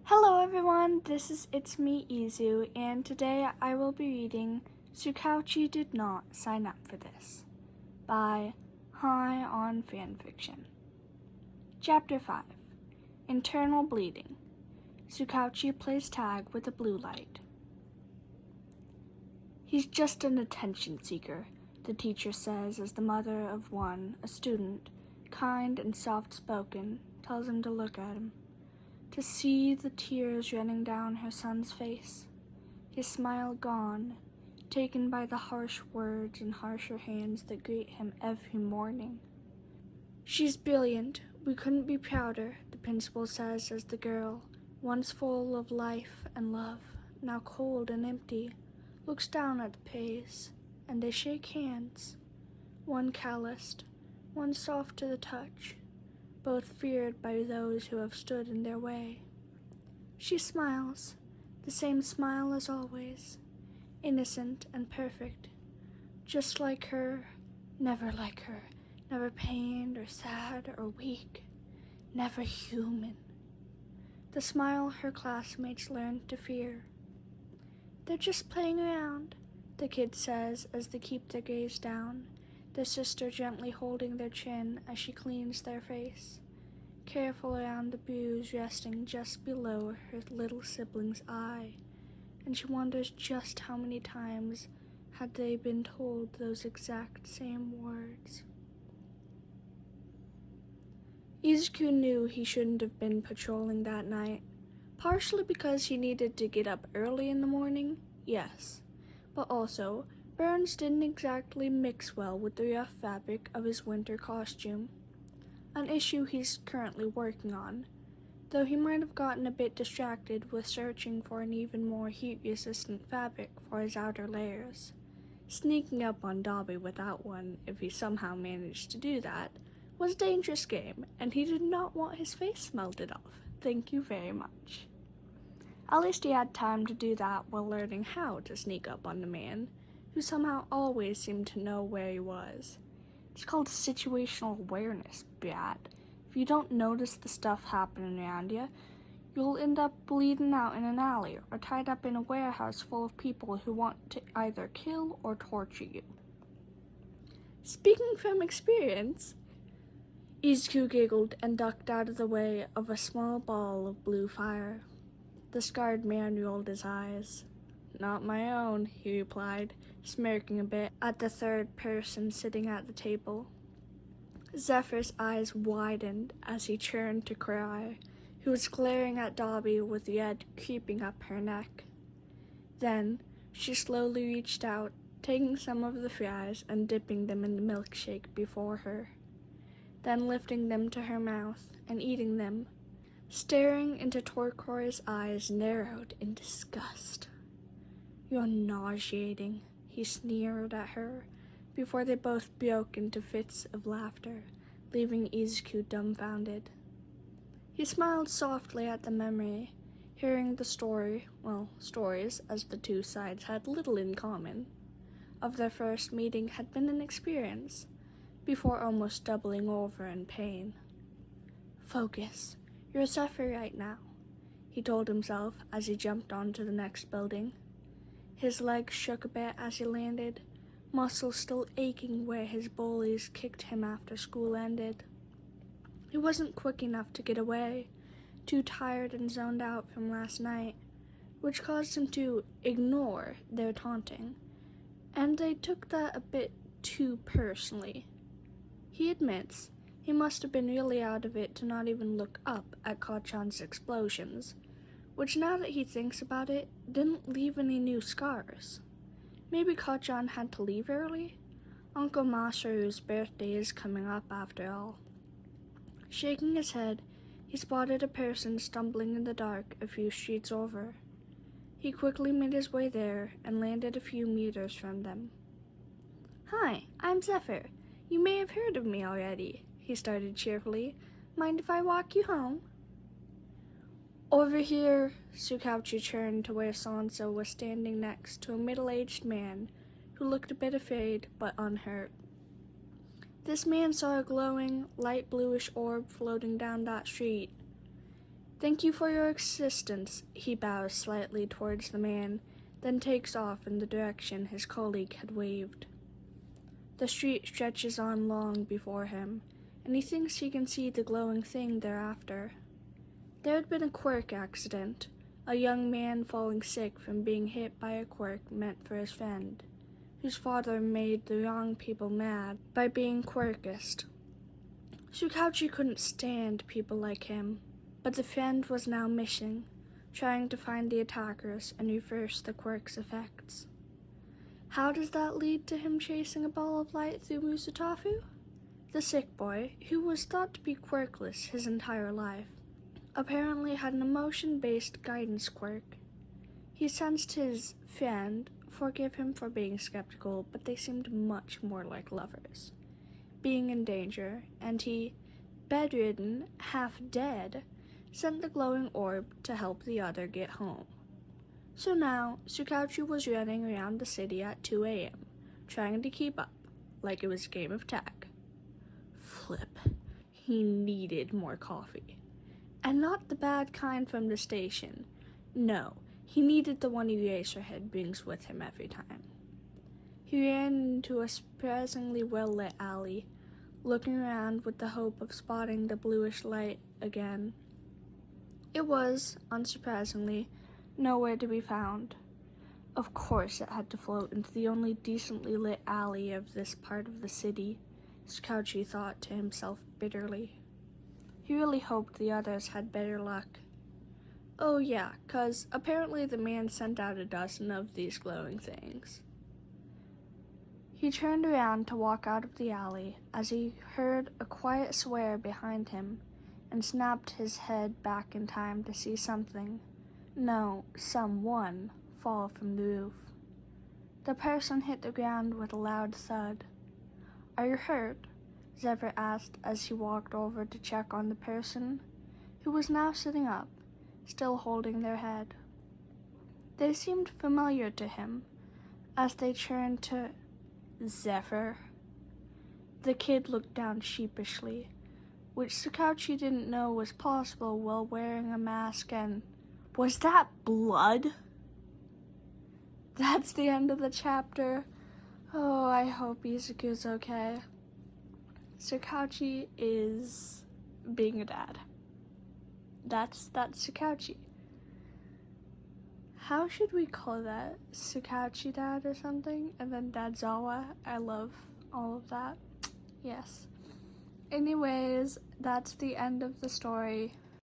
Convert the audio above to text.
Hello everyone, it's me Izu, and today I will be reading Tsukauchi Did Not Sign Up for This by High on Fanfiction. Chapter 5 Internal Bleeding. Tsukauchi plays tag with a blue light. He's just an attention seeker, the teacher says as the mother of one, a student, kind and soft-spoken, tells him to look at him. To see the tears running down her son's face, his smile gone, taken by the harsh words and harsher hands that greet him every morning. She's brilliant. We couldn't be prouder, the principal says as the girl, once full of life and love, now cold and empty, looks down at the pace, and they shake hands, one calloused, one soft to the touch, both feared by those who have stood in their way. She smiles, the same smile as always, innocent and perfect, just like her, never pained or sad or weak, never human. The smile her classmates learned to fear. They're just playing around, the kid says as they keep their gaze down, their sister gently holding their chin as she cleans their face, careful around the bruise resting just below her little sibling's eye, and she wonders just how many times had they been told those exact same words. Izuku knew he shouldn't have been patrolling that night, partially because he needed to get up early in the morning, yes, but also burns didn't exactly mix well with the rough fabric of his winter costume, an issue he's currently working on, though he might have gotten a bit distracted with searching for an even more heat-resistant fabric for his outer layers. Sneaking up on Dobby without one, if he somehow managed to do that, was a dangerous game, and he did not want his face melted off. Thank you very much. At least he had time to do that while learning how to sneak up on the man, who somehow always seemed to know where he was. It's called situational awareness, brat. If you don't notice the stuff happening around you, you'll end up bleeding out in an alley or tied up in a warehouse full of people who want to either kill or torture you. Speaking from experience, Izuku giggled and ducked out of the way of a small ball of blue fire. The scarred man rolled his eyes. Not my own, he replied, smirking a bit at the third person sitting at the table. Zephyr's eyes widened as he turned to cry, who was glaring at Dobby with red creeping up her neck. Then she slowly reached out, taking some of the fries and dipping them in the milkshake before her, then lifting them to her mouth and eating them, staring into Turquoise's eyes narrowed in disgust. You're nauseating, he sneered at her, before they both broke into fits of laughter, leaving Izuku dumbfounded. He smiled softly at the memory, hearing the stories, as the two sides had little in common, of their first meeting had been an experience, before almost doubling over in pain. Focus, you're suffering right now, he told himself as he jumped onto the next building. His legs shook a bit as he landed, muscles still aching where his bullies kicked him after school ended. He wasn't quick enough to get away, too tired and zoned out from last night, which caused him to ignore their taunting, and they took that a bit too personally. He admits he must have been really out of it to not even look up at Kachan's explosions, which, now that he thinks about it, didn't leave any new scars. Maybe Kachan had to leave early? Uncle Masaru's birthday is coming up after all. Shaking his head, he spotted a person stumbling in the dark a few streets over. He quickly made his way there and landed a few meters from them. Hi, I'm Zephyr. You may have heard of me already, he started cheerfully. Mind if I walk you home? Over here, Tsukauchi turned to where Sansa was standing next to a middle-aged man who looked a bit afraid but unhurt. This man saw a glowing, light bluish orb floating down that street. Thank you for your assistance. He bows slightly towards the man, then takes off in the direction his colleague had waved. The street stretches on long before him, and he thinks he can see the glowing thing thereafter. There had been a quirk accident, a young man falling sick from being hit by a quirk meant for his friend, whose father made the wrong people mad by being quirkist. Tsukauchi couldn't stand people like him, but the friend was now missing, trying to find the attackers and reverse the quirk's effects. How does that lead to him chasing a ball of light through Musutafu? The sick boy, who was thought to be quirkless his entire life, apparently had an emotion-based guidance quirk. He sensed his friend forgive him for being skeptical, but they seemed much more like lovers, being in danger, and he, bedridden, half dead, sent the glowing orb to help the other get home. So now, Tsukauchi was running around the city at 2 a.m., trying to keep up, like it was a game of tag. Flip. He needed more coffee. And not the bad kind from the station. No, he needed the one Eraserhead brings with him every time. He ran into a surprisingly well-lit alley, looking around with the hope of spotting the bluish light again. It was, unsurprisingly, nowhere to be found. Of course it had to float into the only decently lit alley of this part of the city, Tsukauchi thought to himself bitterly. He really hoped the others had better luck. Oh yeah, 'cause apparently the man sent out a dozen of these glowing things. He turned around to walk out of the alley as he heard a quiet swear behind him and snapped his head back in time to see something. No, someone fall from the roof. The person hit the ground with a loud thud. Are you hurt? Zephyr asked as he walked over to check on the person, who was now sitting up, still holding their head. They seemed familiar to him as they turned to Zephyr. The kid looked down sheepishly, which Tsukauchi didn't know was possible while wearing a mask, and was that blood? That's the end of the chapter. Oh, I hope Izuku's okay. Tsukauchi is being a dad. That's Tsukauchi. How should we call that? Tsukauchi dad or something? And then Dadzawa. I love all of that. Yes. Anyways, that's the end of the story.